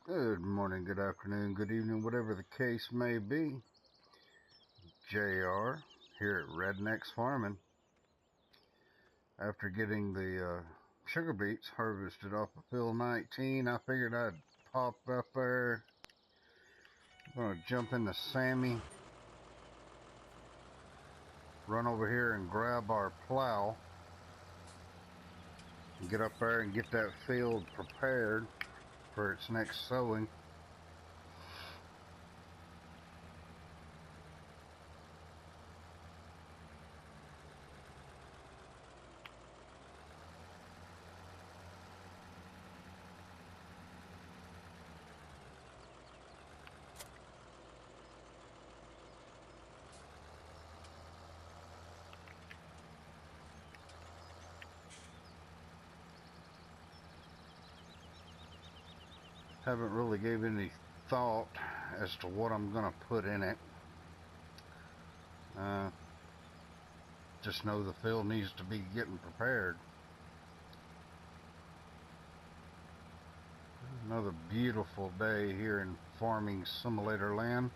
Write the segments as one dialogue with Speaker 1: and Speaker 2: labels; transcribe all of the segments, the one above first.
Speaker 1: Good morning, good afternoon, good evening, whatever the case may be. JR here at Rednex Farming. After getting the sugar beets harvested off of field 19, I figured I'd pop up there. I'm going to jump in the Sammy, run over here and grab our plow, and get up there and get that field prepared for its next sowing. Haven't really gave any thought as to what I'm going to put in it. Just know the field needs to be getting prepared. Another beautiful day here in Farming Simulator land.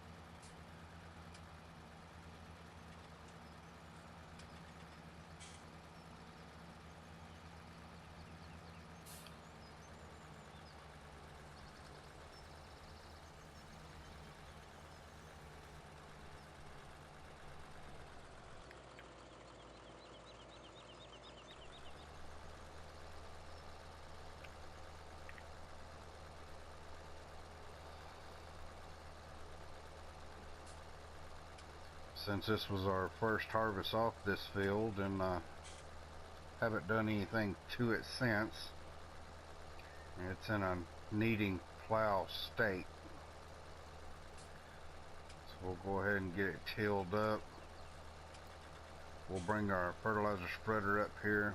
Speaker 1: Since this was our first harvest off this field and haven't done anything to it since, it's in a needing plow state. So we'll go ahead and get it tilled up. We'll bring our fertilizer spreader up here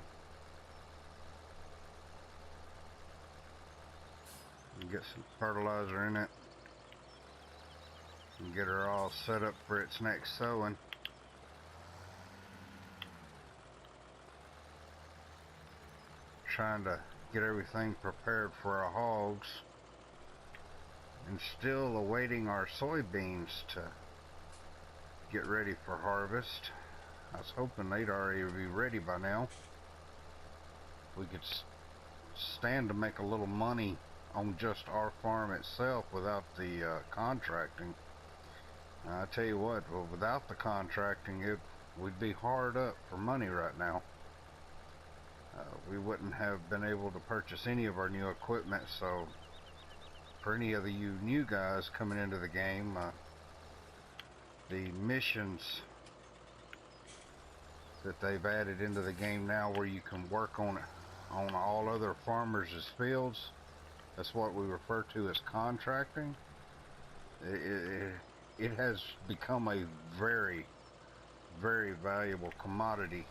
Speaker 1: and get some fertilizer in it and get her all set up for its next sowing. Trying to get everything prepared for our hogs and still awaiting our soybeans to get ready for harvest. I was hoping they'd already be ready by now. We could stand to make a little money on just our farm itself without the contracting. I tell you what, well, without the contracting, we'd be hard up for money right now. We wouldn't have been able to purchase any of our new equipment, so for any of you new guys coming into the game, the missions that they've added into the game now where you can work on all other farmers' fields, that's what we refer to as contracting. It has become a very, very valuable commodity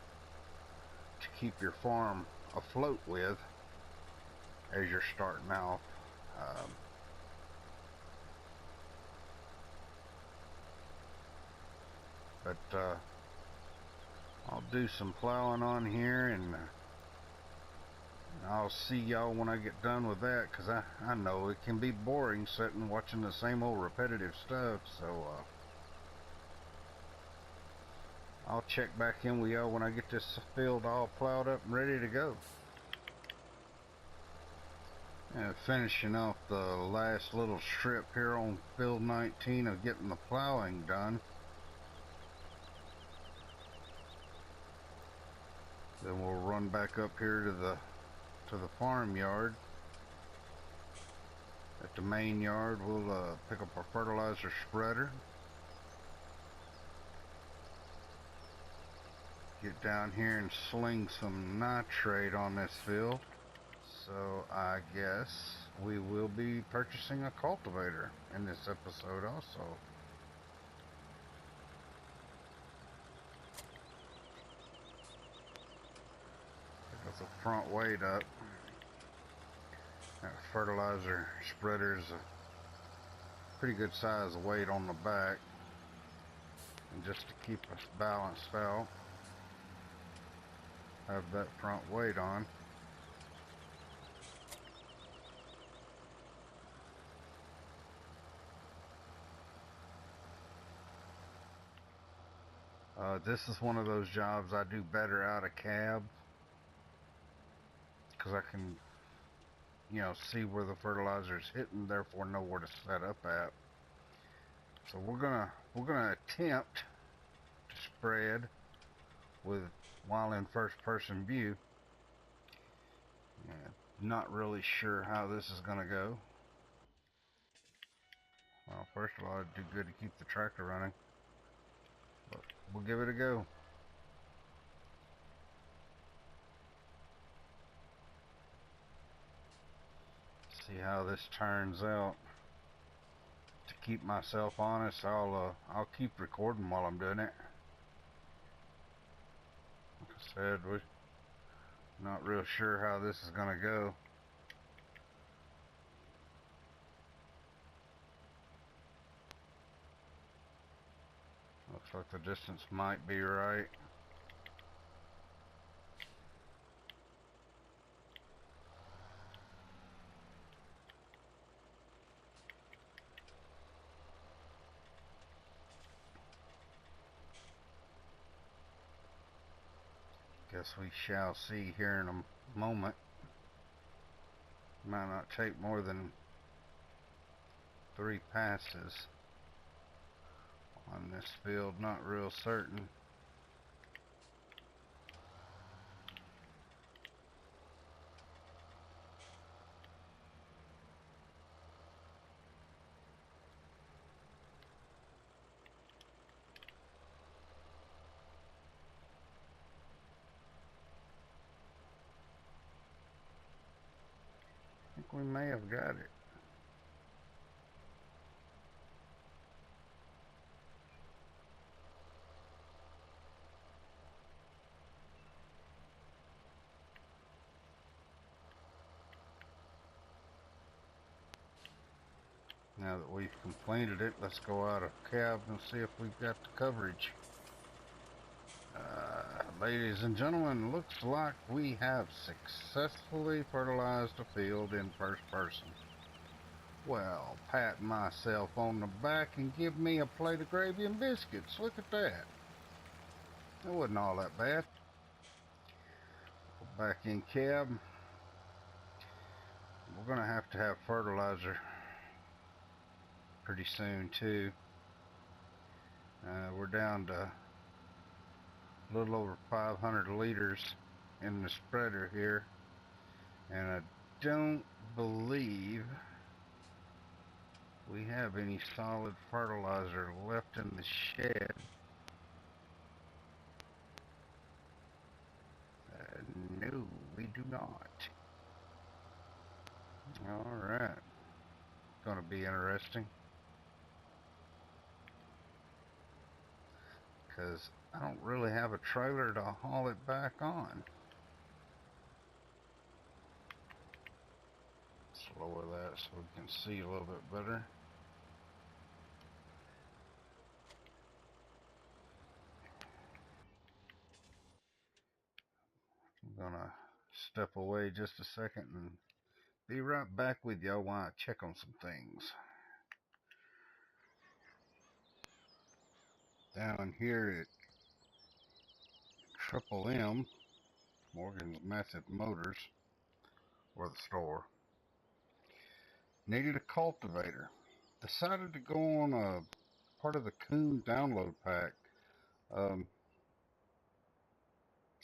Speaker 1: to keep your farm afloat with as you're starting out. But I'll do some plowing on here and I'll see y'all when I get done with that, because I know it can be boring sitting watching the same old repetitive stuff. So I'll check back in with y'all when I get this field all plowed up and ready to go. And finishing off the last little strip here on field 19 of getting the plowing done. Then we'll run back up here to the farmyard. At the main yard, we'll pick up our fertilizer spreader. Get down here and sling some nitrate on this field. So I guess we will be purchasing a cultivator in this episode also. Got the front weight up. That fertilizer spreader's a pretty good size weight on the back. And just to keep us balanced out, have that front weight on. This is one of those jobs I do better out of cab, because I can, see where the fertilizer is hitting, therefore know where to set up at. So we're gonna attempt to spread while in first person view. Yeah, not really sure how this is gonna go. Well, first of all, it'd do good to keep the tractor running, but we'll give it a go. See how this turns out. To keep myself honest, I'll keep recording while I'm doing it. Like I said, we're not real sure how this is gonna go. Looks like the distance might be right. Guess we shall see here in a moment. Might not take more than 3 passes on this field, not real certain. I think we may have got it. Now that we've completed it, let's go out of cab and see if we've got the coverage. Ladies and gentlemen, looks like we have successfully fertilized a field in first person. Well, pat myself on the back and give me a plate of gravy and biscuits. Look at that. That wasn't all that bad. Back in cab. We're going to have fertilizer pretty soon too. We're down to a little over 500 liters in the spreader here, and I don't believe we have any solid fertilizer left in the shed. No, we do not. Alright. Gonna be interesting, because I don't really have a trailer to haul it back on. Let's lower that so we can see a little bit better. I'm gonna step away just a second and be right back with y'all while I check on some things. Down here at Triple M, Morgan's Massive Motors, or the store, needed a cultivator. Decided to go on a part of the Coon download pack. Of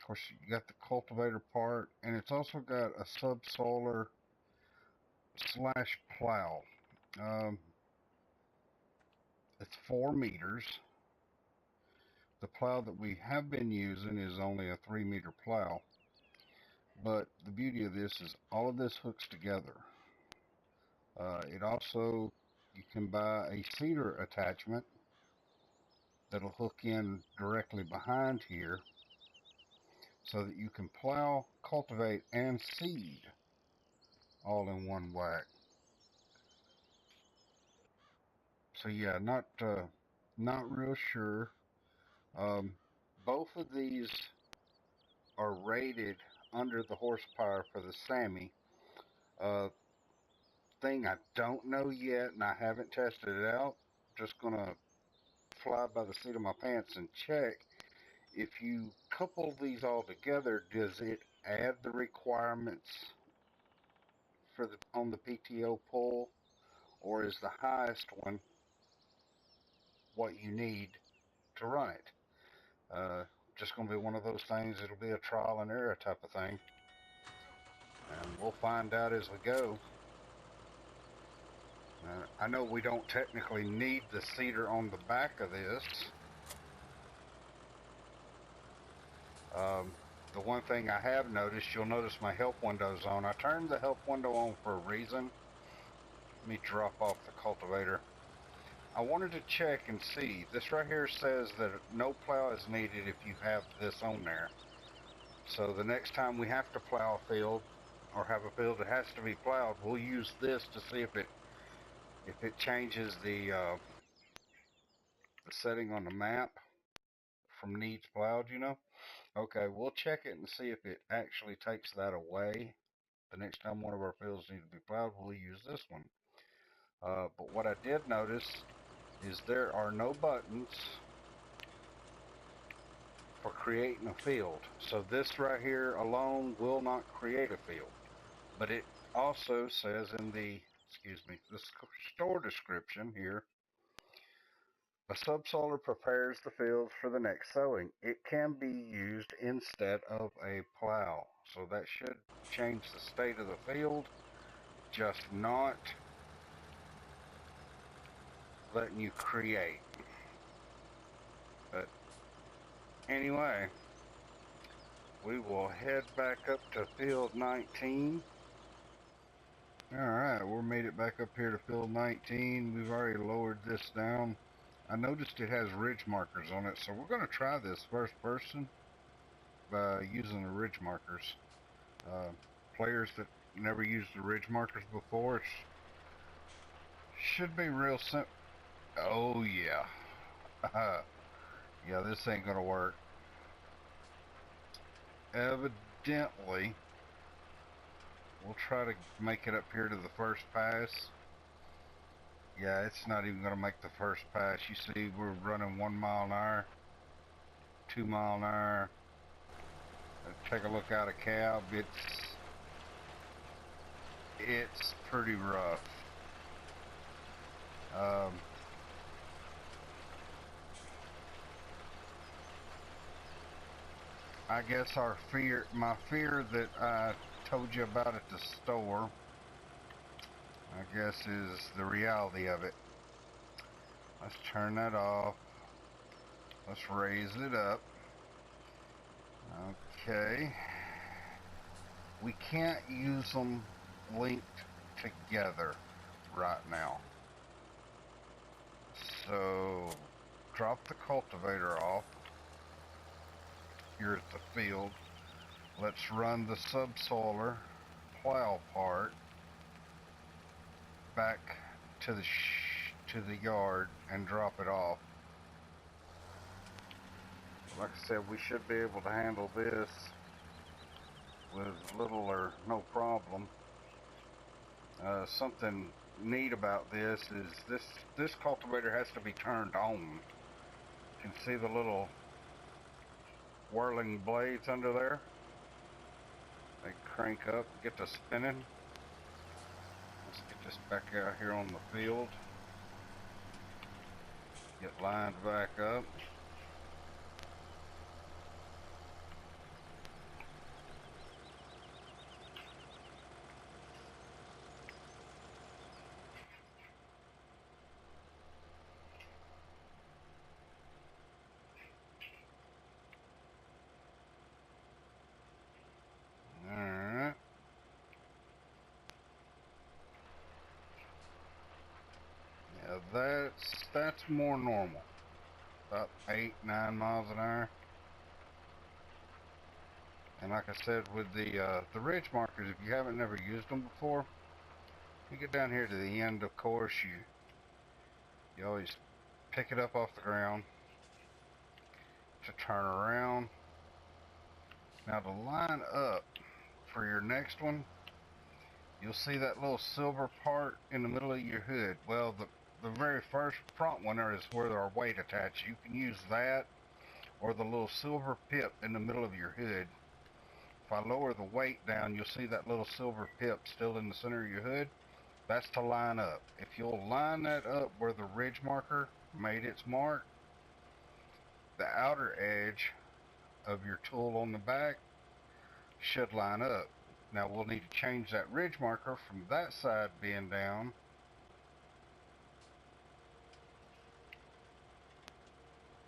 Speaker 1: course, you got the cultivator part, and it's also got a subsoiler slash plow. It's 4 meters. The plow that we have been using is only a 3-meter plow. But the beauty of this is all of this hooks together. It also, you can buy a cedar attachment that'll hook in directly behind here, so that you can plow, cultivate, and seed all in one whack. So yeah, not real sure. Both of these are rated under the horsepower for the Sammy. Thing I don't know yet, and I haven't tested it out. Just gonna fly by the seat of my pants and check, if you couple these all together, does it add the requirements for the on the PTO pull, or is the highest one what you need to run it? Just going to be one of those things. It'll be a trial and error type of thing, and we'll find out as we go. I know we don't technically need the cedar on the back of this. The one thing I have noticed, you'll notice my help window's on. I turned the help window on for a reason. Let me drop off the cultivator. I wanted to check and see. This right here says that no plow is needed if you have this on there. So the next time we have to plow a field or have a field that has to be plowed, we'll use this to see if it changes the setting on the map from needs plowed, you know. Okay, we'll check it and see if it actually takes that away. The next time one of our fields need to be plowed, we'll use this one. But what I did notice is there are no buttons for creating a field. So this right here alone will not create a field. But it also says in the, the store description here, a subsoiler prepares the fields for the next sowing. It can be used instead of a plow. So that should change the state of the field, just not letting you create. But anyway, we will head back up to field 19. Alright, we made it back up here to field 19. We've already lowered this down. I noticed it has ridge markers on it, so we're going to try this first person by using the ridge markers. Players that never used the ridge markers before, should be real simple. Oh yeah. Yeah, this ain't going to work. Evidently, we'll try to make it up here to the first pass. Yeah, it's not even going to make the first pass. You see, we're running 1 mile an hour, 2 mile an hour. Take a look out of cab. It's pretty rough. I guess my fear that I told you about at the store, I guess, is the reality of it. Let's turn that off. Let's raise it up. Okay. We can't use them linked together right now. So, drop the cultivator off. Here at the field. Let's run the subsoiler plow part back to the yard and drop it off. Like I said, we should be able to handle this with little or no problem. Something neat about this is this cultivator has to be turned on. You can see the little whirling blades under there. They crank up, get to spinning. Let's get this back out here on the field. Get lined back up. Alright. Yeah, that's more normal. About 8-9 miles an hour. And like I said, with the ridge markers, if you haven't never used them before, you get down here to the end, of course, you always pick it up off the ground to turn around. Now to line up for your next one, you'll see that little silver part in the middle of your hood. Well, the very first front one there is where our weight attached. You can use that, or the little silver pip in the middle of your hood. If I lower the weight down, you'll see that little silver pip still in the center of your hood. That's to line up. If you'll line that up where the ridge marker made its mark, the outer edge of your tool on the back should line up. Now we'll need to change that ridge marker from that side being down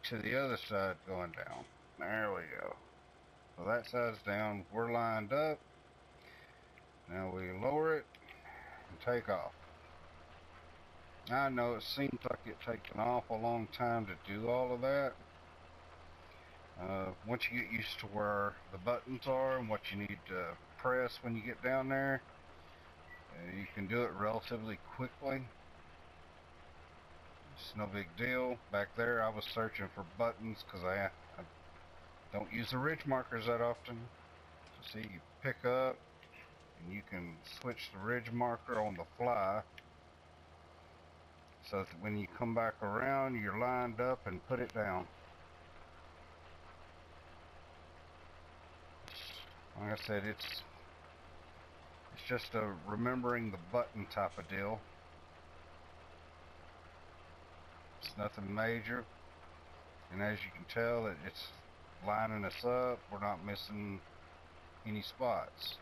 Speaker 1: to the other side going down. There we go. So that side's down, we're lined up. Now we lower it and take off. I know it seems like it takes an awful long time to do all of that. Once you get used to where the buttons are and what you need to press when you get down there, you can do it relatively quickly. It's no big deal. Back there I was searching for buttons because I don't use the ridge markers that often. So see, you pick up and you can switch the ridge marker on the fly, so that when you come back around you're lined up and put it down. Like I said, it's just a remembering the button type of deal. It's nothing major, and as you can tell, it's lining us up. We're not missing any spots.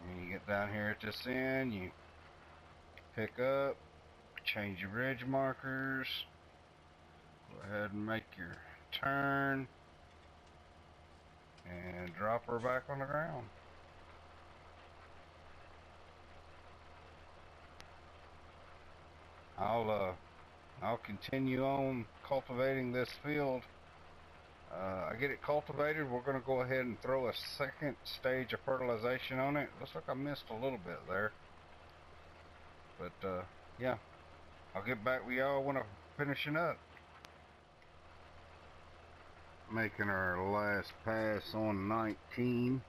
Speaker 1: And you get down here at this end, you pick up, change your ridge markers, go ahead and make your turn, and drop her back on the ground. I'll continue on cultivating this field. I get it cultivated, we're going to go ahead and throw a second stage of fertilization on it. Looks like I missed a little bit there. But yeah, I'll get back with y'all when I'm finishing up. Making our last pass on 19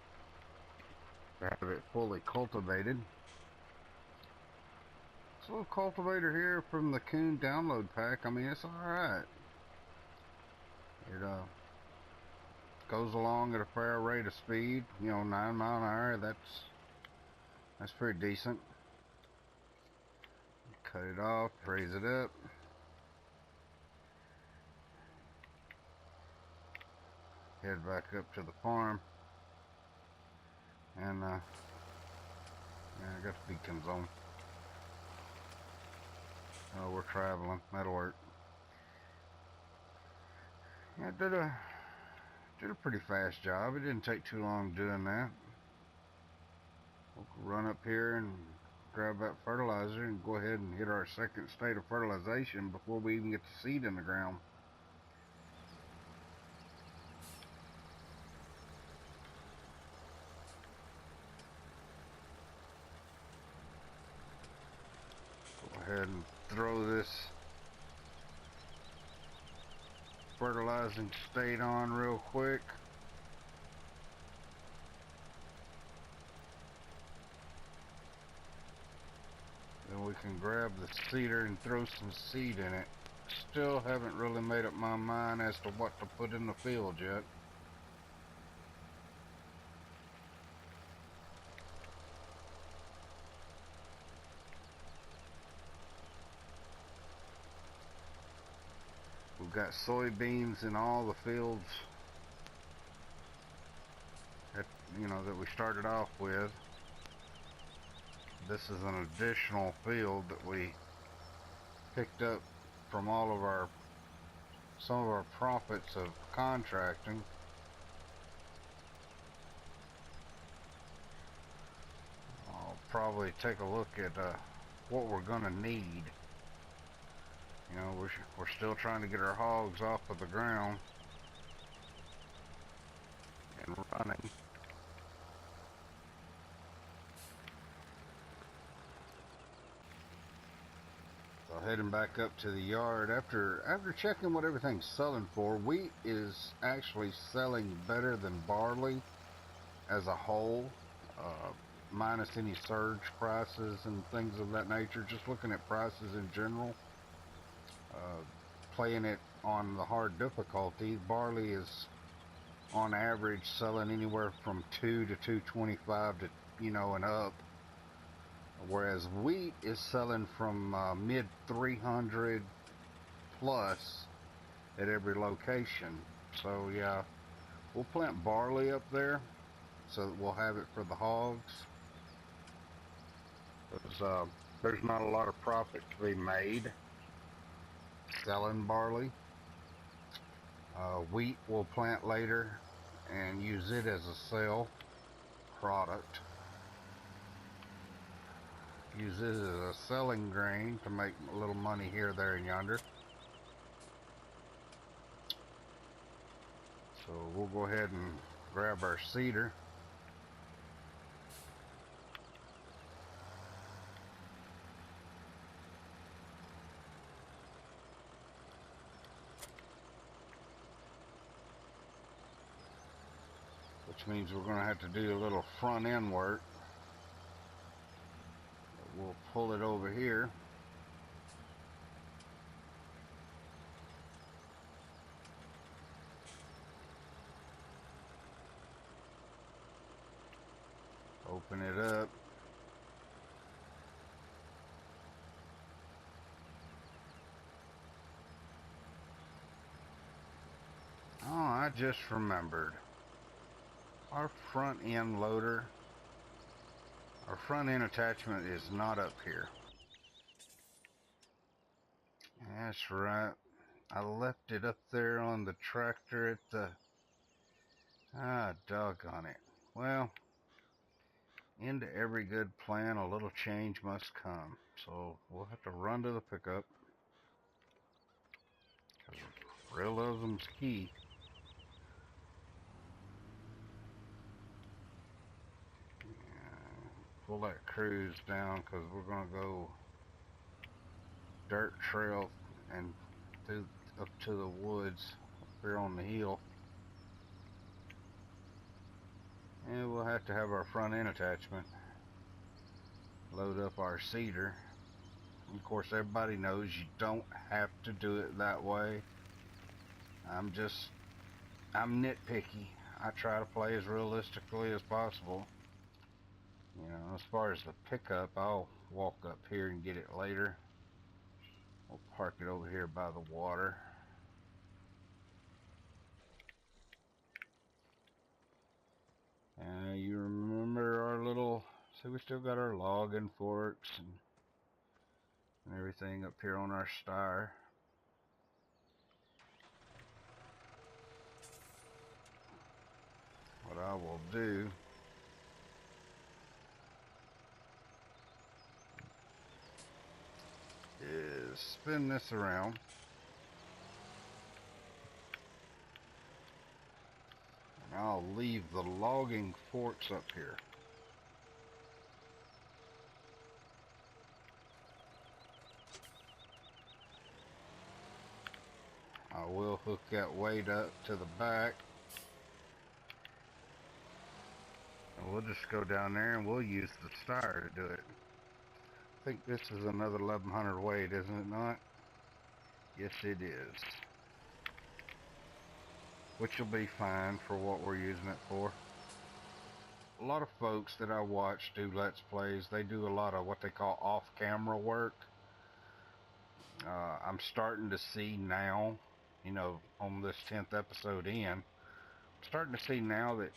Speaker 1: to have it fully cultivated. This little cultivator here from the Coon download pack, I mean, it's alright. It goes along at a fair rate of speed, you know, 9 mile an hour. That's pretty decent. Cut it off, raise it up. Head back up to the farm. And yeah, I got the beacons on. Oh, we're traveling. That'll work. Yeah, did a pretty fast job. It didn't take too long doing that. We'll run up here and grab that fertilizer and go ahead and hit our second state of fertilization before we even get the seed in the ground. Go ahead and throw this fertilizing state on real quick. Then we can grab the seeder and throw some seed in it. Still haven't really made up my mind as to what to put in the field yet. We've got soybeans in all the fields that, you know, that we started off with. This is an additional field that we picked up from some of our profits of contracting. I'll probably take a look at what we're gonna need. You know, we're still trying to get our hogs off of the ground and running. So heading back up to the yard after checking what everything's selling for. Wheat is actually selling better than barley as a whole, minus any surge prices and things of that nature. Just looking at prices in general. playing it on the hard difficulty, barley is on average selling anywhere from 2 to 225 to, you know, and up, whereas wheat is selling from mid 300 plus at every location. So yeah, we'll plant barley up there so that we'll have it for the hogs, because there's not a lot of profit to be made selling barley. Wheat we'll plant later and use it as a sale product. Use it as a selling grain to make a little money here, there, and yonder. So we'll go ahead and grab our seeder. Which means we're going to have to do a little front end work. We'll pull it over here. Open it up. Oh, I just remembered. Our front end loader, our front end attachment is not up here. That's right. I left it up there on the tractor at the... doggone it. Well, into every good plan, a little change must come. So we'll have to run to the pickup, because realism's key. Pull that cruise down, because we're going to go dirt trail and through up to the woods up here on the hill. And we'll have to have our front end attachment, load up our seeder. And of course, everybody knows you don't have to do it that way. I'm nitpicky. I try to play as realistically as possible. You know, as far as the pickup, I'll walk up here and get it later. We'll park it over here by the water. You remember our little, see, we still got our logging forks and everything up here on our star. What I will do is spin this around. And I'll leave the logging forks up here. I will hook that weight up to the back. And we'll just go down there and we'll use the star to do it. I think this is another 1100 weight, isn't it not? Yes, it is. Which will be fine for what we're using it for. A lot of folks that I watch do Let's Plays, they do a lot of what they call off-camera work. I'm starting to see now, you know, on this 10th episode in, I'm starting to see now that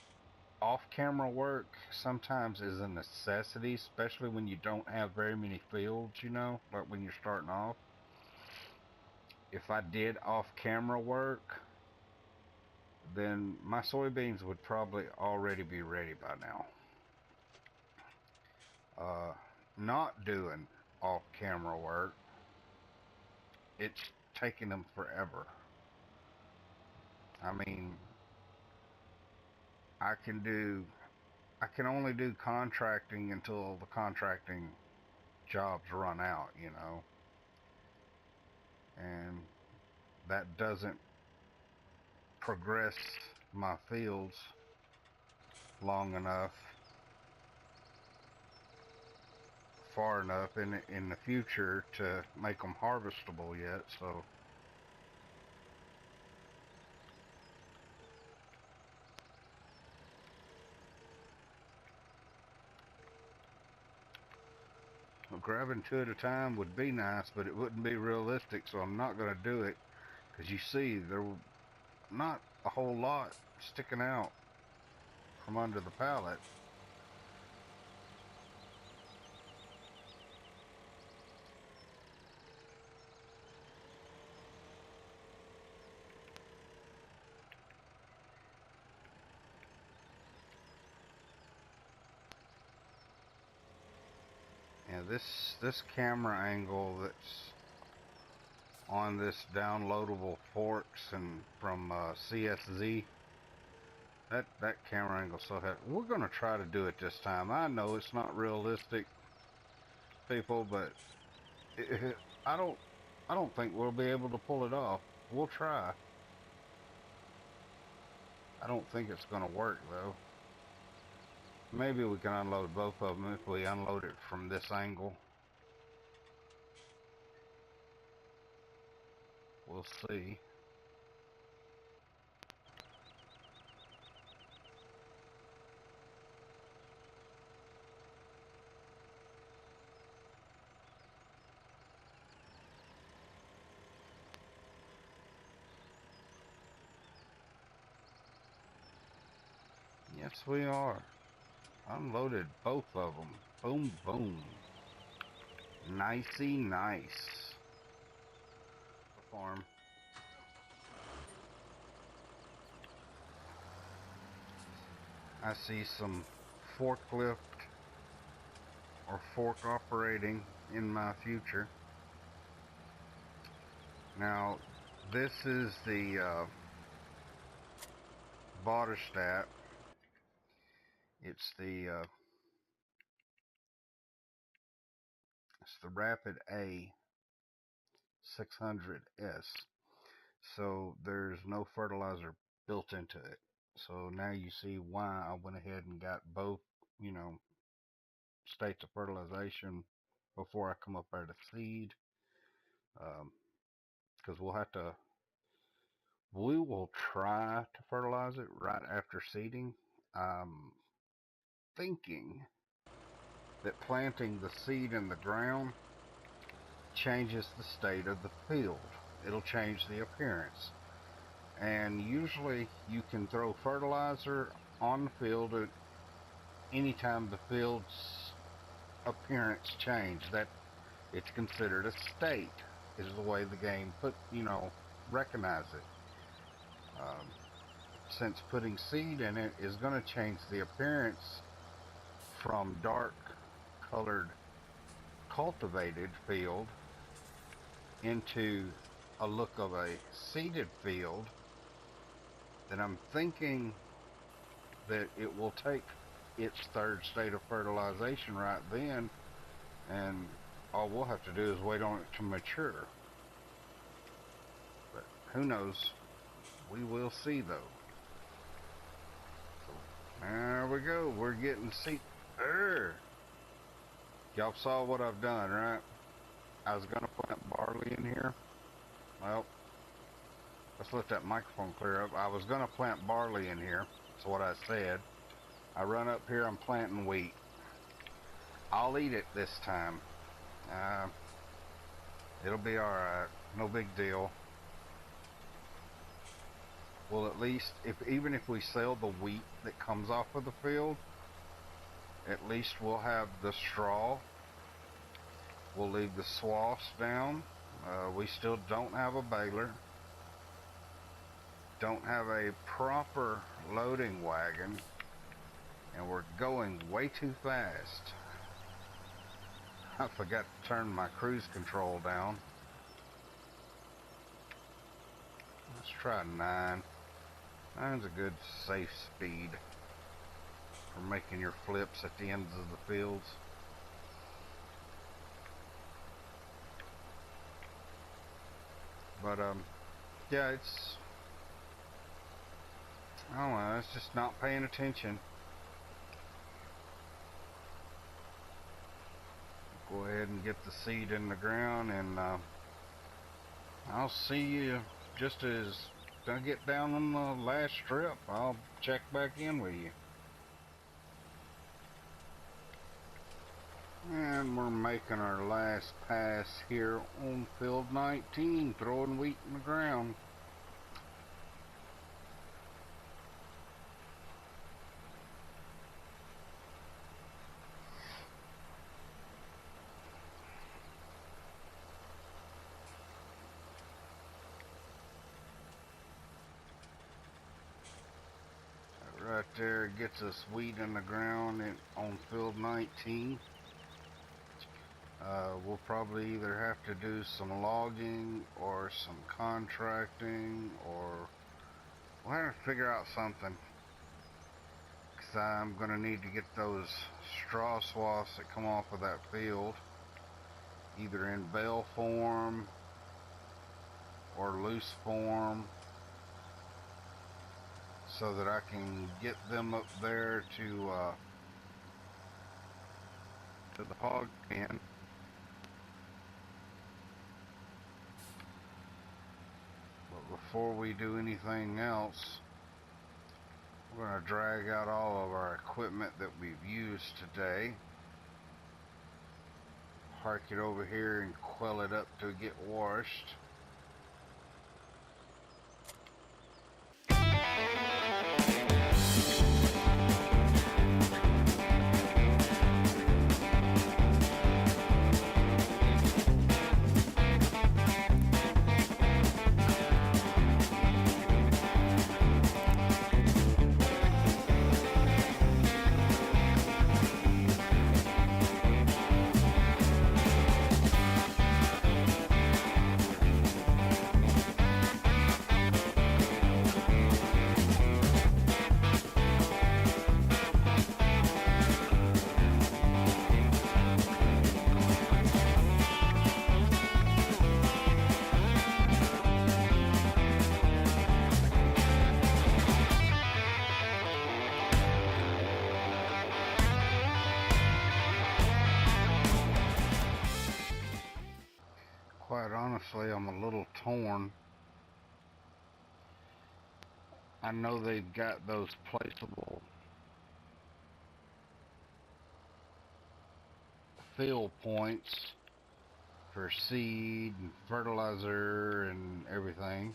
Speaker 1: off-camera work sometimes is a necessity, especially when you don't have very many fields, you know, like when you're starting off. If I did off-camera work, then my soybeans would probably already be ready by now. Not doing off-camera work, it's taking them forever. I mean, I can only do contracting until the contracting jobs run out, you know, and that doesn't progress my fields long enough, far enough in the future to make them harvestable yet. So grabbing two at a time would be nice, but it wouldn't be realistic, so I'm not going to do it. Because you see, there not a whole lot sticking out from under the pallet. And this camera angle that's on this downloadable forks and from CSZ, that camera angle, so we're gonna try to do it this time. I know it's not realistic, people, but I don't think we'll be able to pull it off. We'll try. I don't think it's gonna work though. Maybe we can unload both of them if we unload it from this angle. We'll see. Yes, we are. Unloaded both of them. Boom, boom. Nicey nice. Farm. I see some forklift or fork operating in my future. Now, this is the Botterstat. It's the Rapid A 600S. So there's no fertilizer built into it. So now you see why I went ahead and got both, you know, states of fertilization before I come up there to seed. Because we will try to fertilize it right after seeding. I'm thinking that planting the seed in the ground changes the state of the field. It'll change the appearance. And usually you can throw fertilizer on the field at any time the field's appearance change. That it's considered a state, is the way the game recognize it. Since putting seed in it is going to change the appearance from dark colored cultivated field into a look of a seeded field, then I'm thinking that it will take its third state of fertilization right then, and all we'll have to do is wait on it to mature. But who knows? We will see though. So, there we go. We're getting seed. Y'all saw what I've done, right? I was gonna plant barley in here. Well, let's let that microphone clear up. I was gonna plant barley in here. That's what I said. I run up here, I'm planting wheat. I'll eat it this time. It'll be alright. No big deal. Well, at least, even if we sell the wheat that comes off of the field, at least we'll have the straw. We'll leave the swaths down. We still don't have a baler. Don't have a proper loading wagon. And we're going way too fast. I forgot to turn my cruise control down. Let's try 9. 9's a good safe speed for making your flips at the ends of the fields. But yeah, I don't know, it's just not paying attention. Go ahead and get the seed in the ground, and I'll see you just as I get down on the last strip. I'll check back in with you. And we're making our last pass here on field 19, throwing wheat in the ground. Right there gets us wheat in the ground on field 19. We'll probably either have to do some logging or some contracting, or we'll have to figure out something. Because I'm going to need to get those straw swaths that come off of that field either in bale form or loose form, so that I can get them up there to the hog pen. But before we do anything else, we're going to drag out all of our equipment that we've used today, park it over here and quell it up to get washed. Quite honestly, I'm a little torn. I know they've got those placeable field points for seed and fertilizer and everything,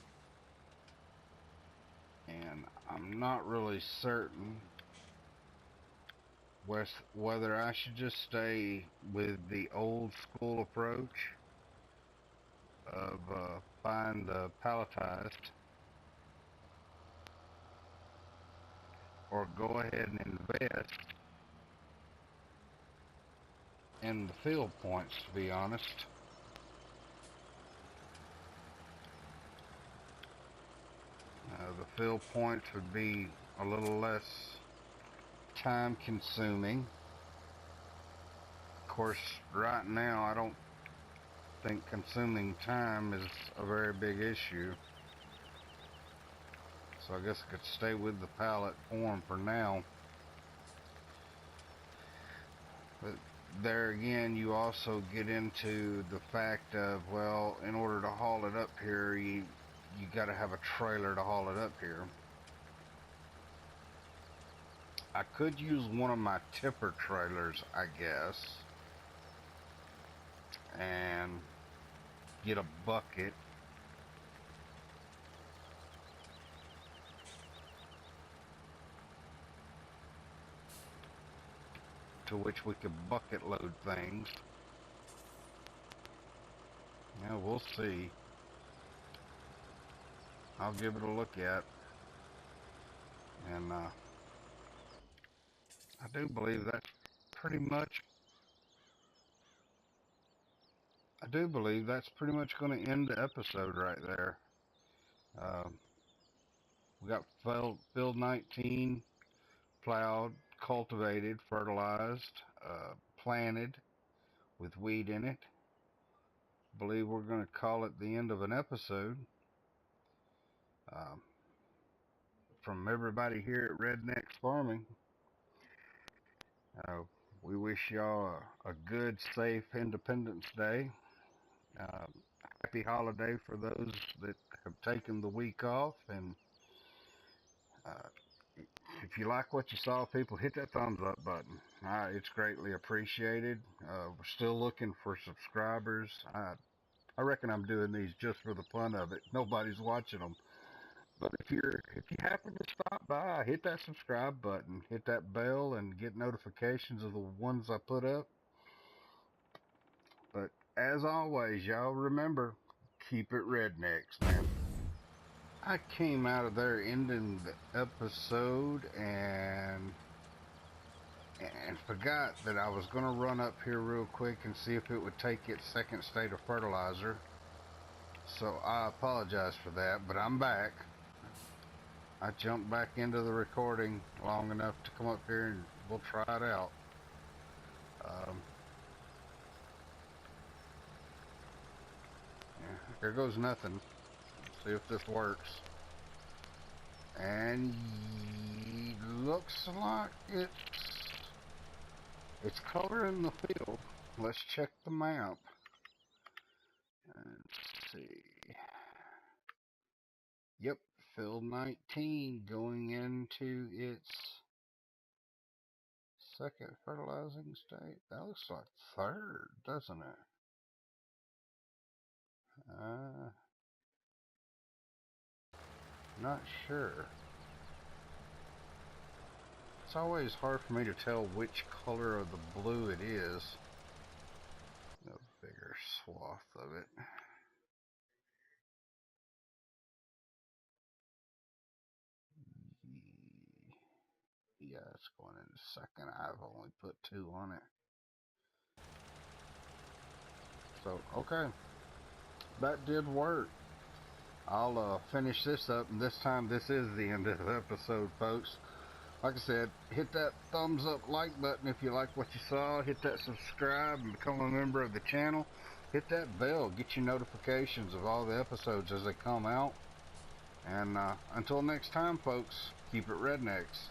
Speaker 1: and I'm not really certain whether I should just stay with the old school approach of buying the palletized, or go ahead and invest in the field points, to be honest. The field points would be a little less time consuming. Of course, right now I don't think consuming time is a very big issue, so I guess I could stay with the pallet form for now. But there again, you also get into the fact of, well, in order to haul it up here, you got to have a trailer to haul it up here. I could use one of my tipper trailers, I guess, and get a bucket. To which we could bucket load things. Yeah, we'll see. I'll give it a look at. And I do believe that's pretty much going to end the episode right there. We got field 19 plowed, cultivated, fertilized, planted with wheat in it. Believe we're going to call it the end of an episode. Um, from everybody here at Rednex Farming, uh, we wish y'all a good, safe Independence Day. Happy holiday for those that have taken the week off, and uh, if you like what you saw, people, hit that thumbs up button. It's greatly appreciated. We're still looking for subscribers. I reckon I'm doing these just for the fun of it. Nobody's watching them. But if you happen to stop by, hit that subscribe button, hit that bell, and get notifications of the ones I put up. But as always, y'all remember, keep it rednecks, man. I came out of there ending the episode and forgot that I was going to run up here real quick and see if it would take its second state of fertilizer. So I apologize for that, but I'm back. I jumped back into the recording long enough to come up here and we'll try it out. Yeah, there goes nothing. Let's see if this works. And looks like it's coloring the field. Let's check the map. Let's see. Yep, field 19 going into its second fertilizing state. That looks like third, doesn't it? Not sure. It's always hard for me to tell which color of the blue it is. A bigger swath of it. Yeah, it's going in second. I've only put 2 on it. So, okay. That did work. I'll finish this up, and this time this is the end of the episode, folks. Like I said, hit that thumbs up like button if you like what you saw. Hit that subscribe and become a member of the channel. Hit that bell. Get your notifications of all the episodes as they come out. And until next time, folks, keep it rednecks.